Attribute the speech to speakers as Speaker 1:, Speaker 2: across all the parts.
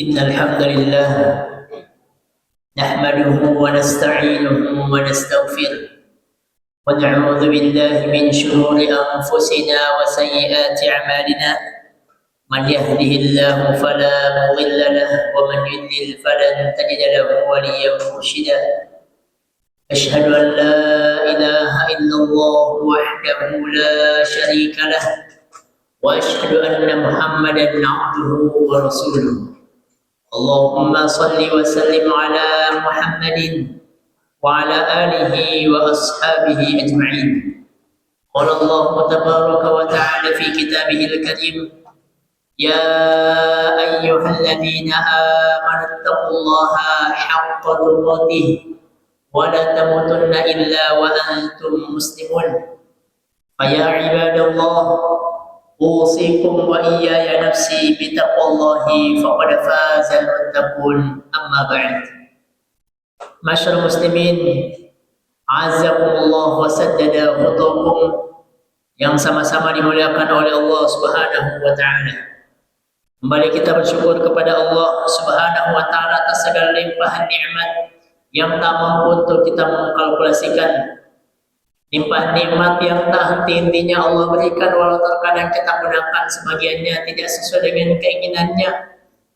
Speaker 1: إن الحمد لله نحمده ونستعينه ونستغفره ونعوذ بالله من شرور أنفسنا وسيئات أعمالنا. من يهده الله فلا مضل له ومن يضلل فلن تجد له وليا مرشدا. أشهد أن لا إله إلا الله وحده لا شريك له وأشهد أن محمدا عبده ورسوله. اللهم صل وسلم على محمد وعلى آله وأصحابه أجمعين. قال الله تبارك وتعالى في كتابه الكريم: يا أيها الذين آمنوا اتقوا الله حق تقاته ولا تموتن إلا وأنتم مسلمون. فيا عباد الله، أوصيكم وإياي نفسي بتقوى الله فقد فاز المتقون. أما بعد، معاشر muslimin, azakumullah wa saddada khutaakum, yang sama-sama dimuliakan oleh Allah Subhanahu wa taala. Kembali kita bersyukur kepada Allah Subhanahu wa taala atas segala limpahan nikmat yang tak mampu untuk kita mengkalkulasikan. Limpahan nikmat yang tak henti-hentinya Allah berikan, walau terkadang kita gunakan sebagiannya tidak sesuai dengan keinginannya,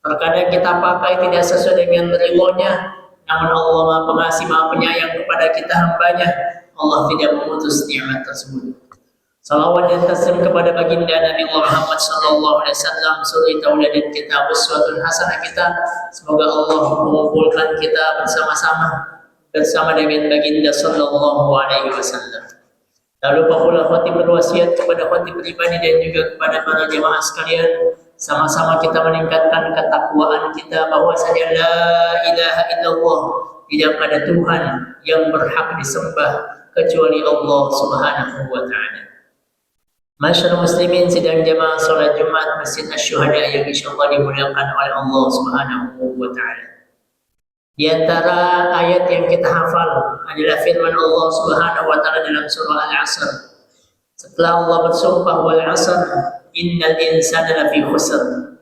Speaker 1: terkadang kita pakai tidak sesuai dengan ridhonya. Namun Allah Maha Pengasih, Maha Penyayang kepada kita hambanya. Allah tidak memutus nikmat tersebut. Salawat dan taslim kepada baginda Nabi Muhammad sallallahu alaihi wasallam, suri tauladan kita, uswatun hasanah kita. Semoga Allah mengumpulkan kita bersama dengan baginda sallallahu alaihi wasallam. Lalu pula khatib berwasiat kepada khatib pribadi dan juga kepada para jemaah sekalian, sama-sama kita meningkatkan ketakwaan kita bahwasanya la ilaha illallah, tidak ada Tuhan yang berhak disembah kecuali Allah Subhanahu wa taala. Masyaallah muslimin, sidang jemaah salat Jumat Masjid Asy-Syuhada yang insyaallah dimuliakan oleh Allah Subhanahu wa taala. Di antara ayat yang kita hafal adalah firman Allah Subhanahu wa taala dalam surah Al-Asr. Setelah Allah bersumpah wal 'asr innal insana lafi khusr.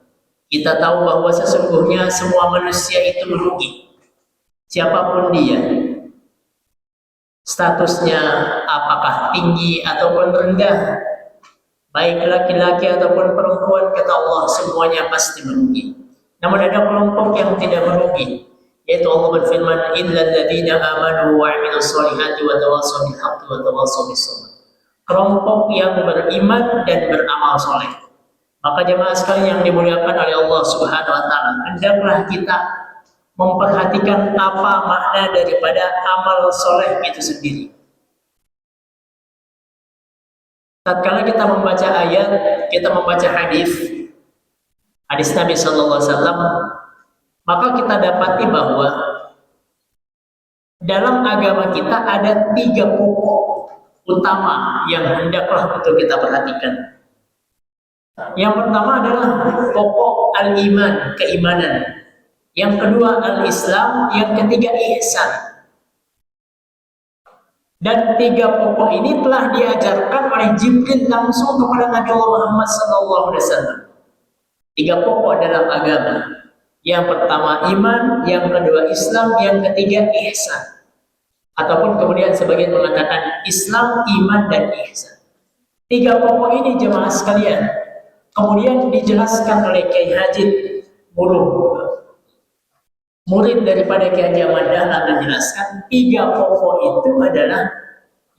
Speaker 1: Kita tahu bahwa sesungguhnya semua manusia itu merugi. Siapapun dia, statusnya apakah tinggi ataupun rendah, baik laki-laki ataupun perempuan, kata Allah semuanya pasti merugi. Namun ada kelompok yang tidak merugi, yaitu Allah berfirman, illal ladzina amanu wa 'amilus solihati wa tawassaw bil haqqi wa tawassaw bis sabr. Kelompok yang beriman dan beramal soleh. Maka jemaah sekalian yang dimuliakan oleh Allah Subhanahu wa taala, hendaklah kita memperhatikan apa makna daripada amal soleh itu sendiri. Tatkala kita membaca ayat, kita membaca hadis Nabi sallallahu alaihi wasallam, maka kita dapati bahwa dalam agama kita ada 3 pokok utama yang hendaklah untuk kita perhatikan. Yang pertama adalah pokok al-iman, keimanan. Yang kedua al-islam, yang ketiga ihsan. Dan 3 pokok ini telah diajarkan oleh Jibril langsung kepada Nabi Muhammad sallallahu alaihi wasallam. 3 pokok dalam agama. Yang pertama iman, yang kedua Islam, yang ketiga ihsan. Ataupun kemudian sebagian mengatakan Islam, iman, dan ihsan. 3 pokok ini jemaah sekalian kemudian dijelaskan oleh Kiai Hajid murid daripada Kiai Haji Ahmad Dahlan, menjelaskan 3 pokok itu adalah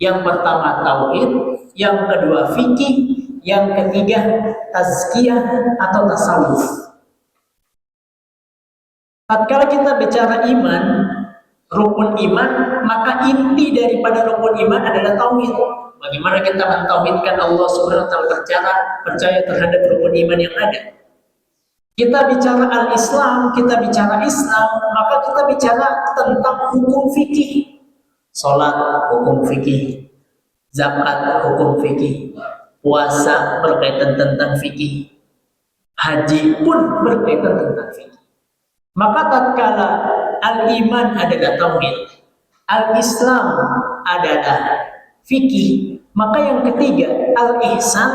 Speaker 1: yang pertama tauhid, yang kedua fikih, yang ketiga tazkiyah atau tasawuf. Tatkala kita bicara iman, rukun iman, maka inti daripada rukun iman adalah tauhid. Bagaimana kita mentauhidkan Allah Subhanahu wa taala, percaya terhadap rukun iman yang ada. Kita bicara al-Islam, kita bicara Islam, maka kita bicara tentang hukum fikih. Salat hukum fikih, zakat hukum fikih, puasa berkaitan tentang fikih, haji pun berkaitan tentang fikih. Maka tatkala al-iman adalah tauhid, al-Islam adalah fikih, maka yang ketiga al-ihsan,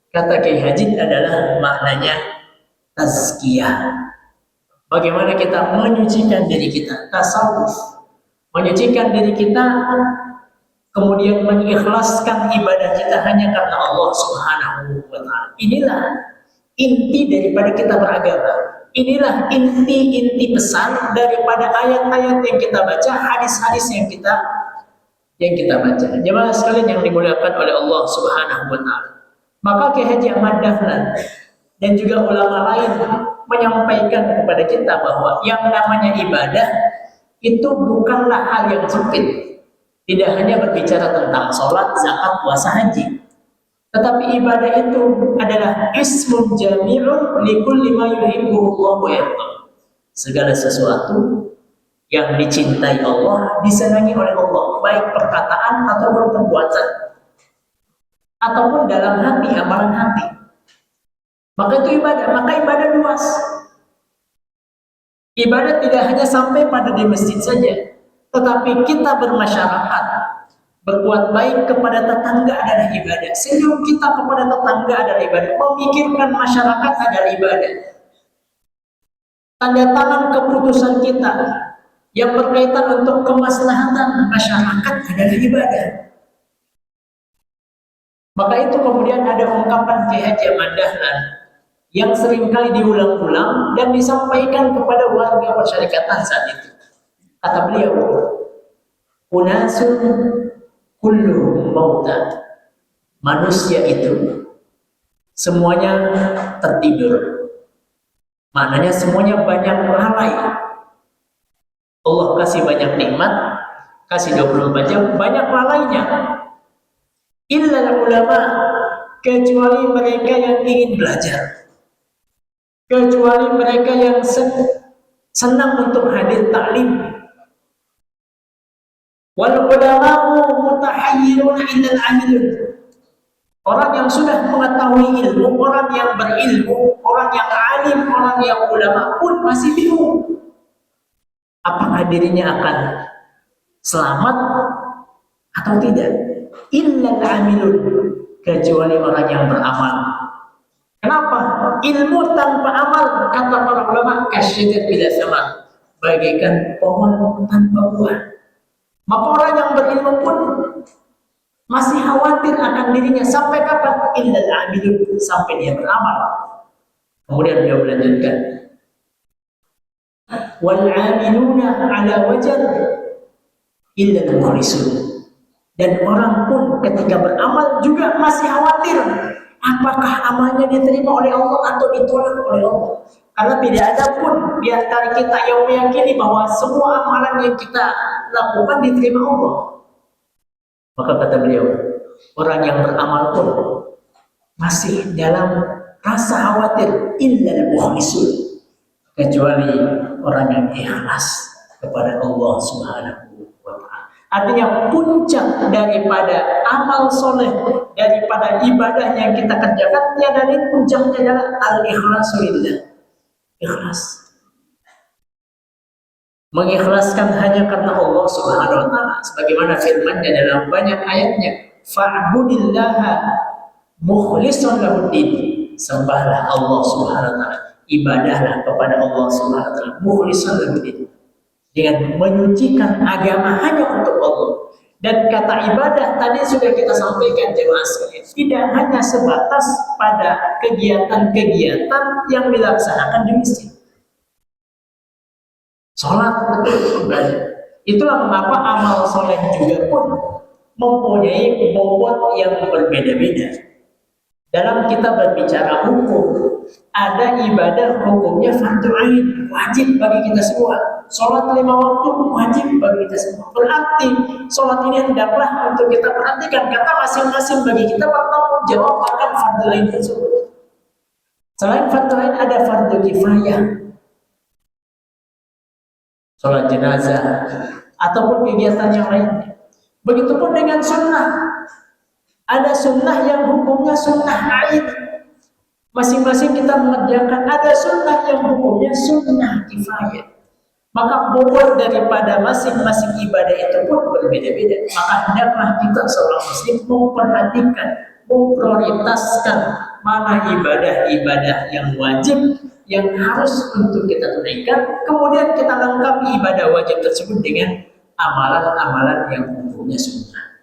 Speaker 1: kata Kiai Haji, adalah maknanya tazkiyah. Bagaimana kita menyucikan diri kita, tasawuf, menyucikan diri kita, kemudian mengikhlaskan ibadah kita hanya karena Allah Subhanahu wa Ta'ala. Inilah inti daripada kita beragama. Inilah inti-inti pesan daripada ayat-ayat yang kita baca, hadis-hadis yang kita baca. Jemaah sekalian yang dimuliakan oleh Allah Subhanahu wa Ta'ala. Maka Kiai Haji Ahmad Dahlan dan juga ulama lain menyampaikan kepada kita bahwa yang namanya ibadah itu bukanlah hal yang sempit. Tidak hanya berbicara tentang sholat, zakat, puasa, haji. Tetapi ibadah itu adalah ismun jami'un likulli ma yuhibbuhullahu wa yarda. Segala sesuatu yang dicintai Allah, disenangi oleh Allah, baik perkataan ataupun perbuatan, ataupun dalam hati, amalan hati. Maka itu ibadah. Maka ibadah luas. Ibadah tidak hanya sampai pada di masjid saja, tetapi kita bermasyarakat, berbuat baik kepada tetangga adalah ibadah. Senyum kita kepada tetangga adalah ibadah. Memikirkan masyarakat adalah ibadah. Tanda tangan keputusan kita yang berkaitan untuk kemaslahatan masyarakat adalah ibadah. Maka itu kemudian ada ungkapan Kiai Haji Ahmad Dahlan yang seringkali diulang-ulang dan disampaikan kepada warga persyarikatan saat itu. Kata beliau, unasun kulluhum mauta. Manusia itu semuanya tertidur. Maknanya semuanya banyak lalai. Allah kasih banyak nikmat, kasih 24 jam, banyak lalainya. Illal ulama, kecuali mereka yang ingin belajar, kecuali mereka yang senang untuk hadir taklim. Wal ulama'u mutahayyiruna illal amilun. Orang yang sudah mengetahui ilmu, orang yang berilmu, orang yang alim, orang yang ulama pun masih bingung. Apakah dirinya akan selamat atau tidak? Illal amilun, kecuali orang yang beramal. Kenapa? Ilmu tanpa amal, kata para ulama, kasyajar bila sama, bagaikan pohon tanpa buah. Maka orang yang berilmu pun masih khawatir akan dirinya sampai kapan? Illal amilun, sampai dia beramal. Kemudian dia melanjutkan, wal amiluna ala wajan illal mukhlisun. Dan orang pun ketika beramal juga masih khawatir apakah amalnya diterima oleh Allah atau ditolak oleh Allah. Karena tidak ada pun di antara kita yang meyakini bahwa semua amalan yang kita lakukan diterima Allah. Maka kata beliau, orang yang beramal pun masih dalam rasa khawatir illal mukhlisun, kecuali orang yang ikhlas kepada Allah Subhanahu wa Ta'ala. Artinya puncak daripada amal soleh, daripada ibadah yang kita kerjakan, tiada lain puncaknya adalah al-ikhlasu lillah. Ikhlas. Mengikhlaskan hanya karena Allah Subhanahu wa Ta'ala, sebagaimana firman-Nya dalam banyak ayatnya, fa'budillaha mukhlishan lahuddin. Sembahlah Allah Subhanahu wa Ta'ala, ibadahlah kepada Allah Subhanahu wa Ta'ala mukhlishan lahuddin, dengan menyucikan agama hanya untuk Allah. Dan kata ibadah tadi sudah kita sampaikan jemaah sekalian, tidak hanya sebatas pada kegiatan-kegiatan yang dilaksanakan di masjid. Sholat ibadah. Itulah mengapa amal soleh juga pun mempunyai bobot yang berbeda-beda. Dalam kita berbicara hukum, ada ibadah hukumnya fardu ain, wajib bagi kita semua. Sholat 5 waktu wajib bagi kita semua. Berarti sholat ini hendaklah untuk kita perhatikan, kata masing-masing bagi kita bertanggung jawab akan fardu ain tersebut. Selain fardu ain ada fardu kifayah, sholat jenazah ataupun kegiatan yang lainnya. Begitupun dengan sunnah. Ada sunnah yang hukumnya sunnah ain, masing-masing kita mengerjakan. Ada sunnah yang hukumnya sunnah kifayah. Maka bobot daripada masing-masing ibadah itu pun berbeda-beda. Maka hendaklah kita seorang muslim memperhatikan, memprioritaskan mana ibadah-ibadah yang wajib, yang harus untuk kita tunaikan, kemudian kita lengkapi ibadah wajib tersebut dengan amalan-amalan yang hukumnya sunnah.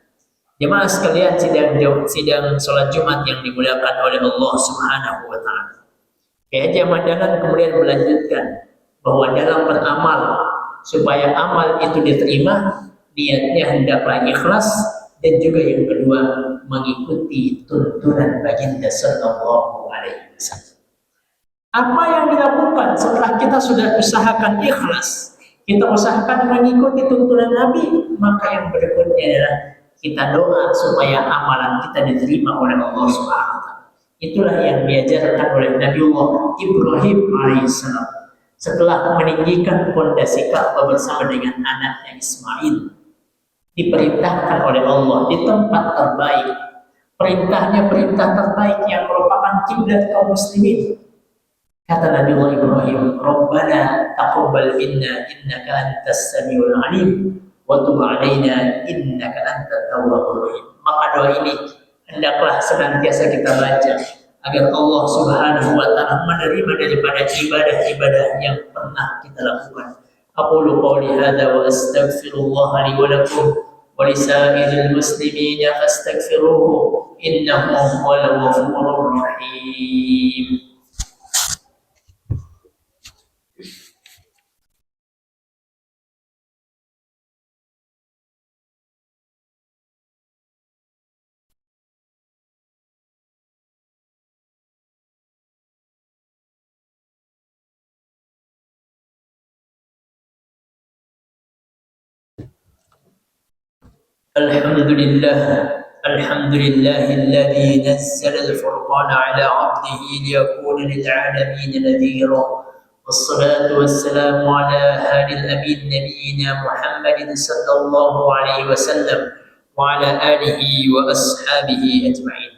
Speaker 1: Jemaah sekalian, sidang sholat Jumat yang dimuliakan oleh Allah Subhanahu wa taala. Kiai Madalan kemudian melanjutkan bahwa dalam beramal supaya amal itu diterima, niatnya hendaklah ikhlas, dan juga yang kedua mengikuti tuntunan baginda sallallahu alaihi wasallam. Apa yang dilakukan setelah kita sudah usahakan ikhlas, kita usahakan mengikuti tuntunan Nabi, maka yang berikutnya adalah kita doa supaya amalan kita diterima oleh Allah Subhanahu wa taala. Itulah yang diajarkan oleh Nabiullah Ibrahim alaihissalam setelah meninggikan fondasi Ka'bah bersama dengan anaknya Ismail. Diperintahkan oleh Allah di tempat terbaik. Perintahnya perintah terbaik yang merupakan kiblat kaum muslimin. Kata Nabiullah Ibrahim, Rabbana taqabbal minna innaka antas samiul alim wa tub alaina innaka antat tawwabur rahim. Maka doa ini hendaklah senantiasa kita baca agar Allah Subhanahu wa taala menerima daripada ibadah-ibadah yang pernah kita lakukan. Aqulu qawli hadza wa astaghfirullah li wa lakum wa lisairil muslimina fastaghfiruhu innahu huwal ghafurur rahim. الحمد لله الذي نزل الفرقان على عبده ليكون للعالمين نذيرا والصلاة والسلام على هادي الأمين نبينا محمد صلى الله عليه وسلم وعلى آله وأصحابه أجمعين.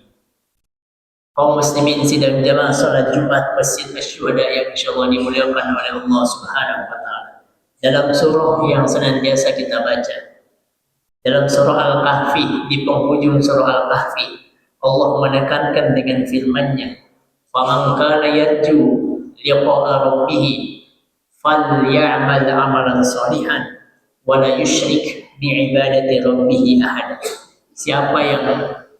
Speaker 1: Kaum muslimin sidang jamaah salat Jumat Masjid Asy-Syuhada yang insyaallah dimuliakan oleh Allah Subhanahu wa taala. Dalam surah yang senantiasa kita baca, dalam surah Al-Kahfi, di penghujung surah Al-Kahfi, Allah menekankan dengan firman-Nya, "Faman kana yarju liqa'a rabbih falyamal 'amalan shalihan wa la yusyrik bi'ibadati rabbih ahada." Siapa yang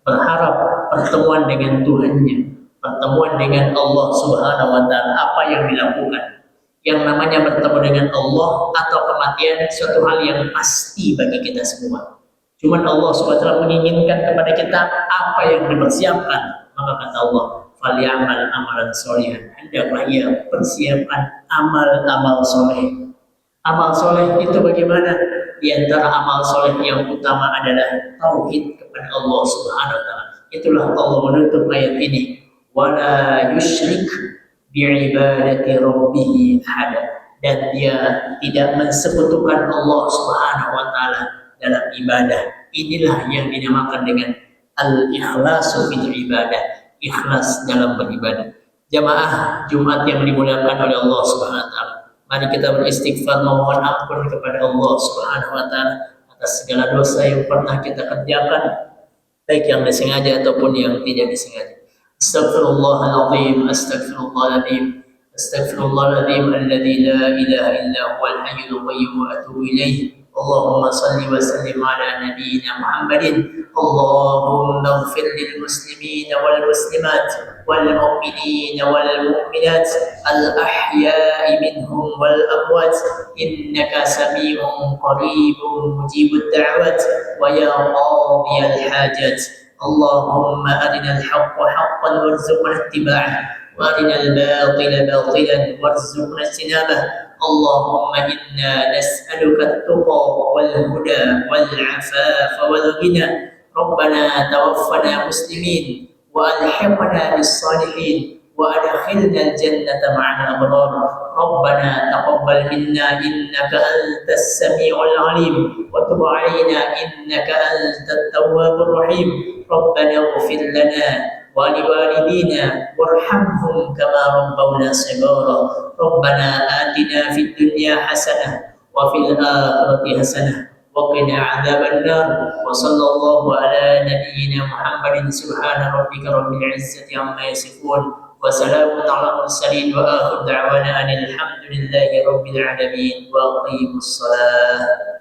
Speaker 1: berharap pertemuan dengan Tuhannya, pertemuan dengan Allah Subhanahu wa taala, apa yang dilakukan? Yang namanya bertemu dengan Allah atau kematian suatu hal yang pasti bagi kita semua. Cuman Allah SWT menginginkan kepada kita apa yang dipersiapkan. Maka kata Allah, "Falyamal amalan sholihan." Hendaklah ia persiapkan amal-amal soleh. Amal soleh itu bagaimana? Di antara amal soleh yang utama adalah tauhid kepada Allah Subhanahu wa taala. Itulah Allah menutup ayat ini, "Wala yusyrik bi'ibadati rabbih ahada." Dan dia tidak mensekutukan Allah Subhanahu wa taala dalam ibadah. Inilah yang dinamakan dengan al-ikhlasu fil ibadah, ikhlas dalam beribadah. Jamaah Jumat yang dimuliakan oleh Allah Subhanahu wa taala, mari kita beristighfar memohon ampun kepada Allah Subhanahu wa taala atas segala dosa yang pernah kita kerjakan, baik yang disengaja ataupun yang tidak disengaja. Astaghfirullahaladzim, astaghfirullahaladzim, astaghfirullahaladzim alladzi la ilaha illa huwal hayyul qayyum wa atubu ilaih. Allahumma salli wa sallim ala nabiyyina Muhammadin. Allahumma ighfir lil muslimina wal muslimat wal mu'minina wal mu'minat al ahya'i minhum wal amwat innaka sami'un qaribun mujibud da'wat wa ya qadiyal hajat. Allahumma arina al-haqqa haqqan warzuqna ittiba'ah wa arina al-batila batilan warzuqna ijtinabah. اللهم إنا نسألك التقى والهدى والعفاف والغنى. ربنا توفنا مسلمين وألحقنا بالصالحين وأدخلنا الجنة مع الأبرار. ربنا تقبل منا إنك أنت السميع العليم وتب علينا إنك أنت التواب الرحيم. ربنا اغفر لنا ولوالدينا وارحمهم كما ربونا صغارا. ربنا آتنا في الدنيا حسنة وفي الآخرة حسنة وقنا عذاب النار. وصلى الله على نبينا محمد. سبحان ربك رب العزة عما يصفون وسلام على المرسلين وآخر دعوانا أن الحمد لله رب العالمين وأقيموا الصلاة.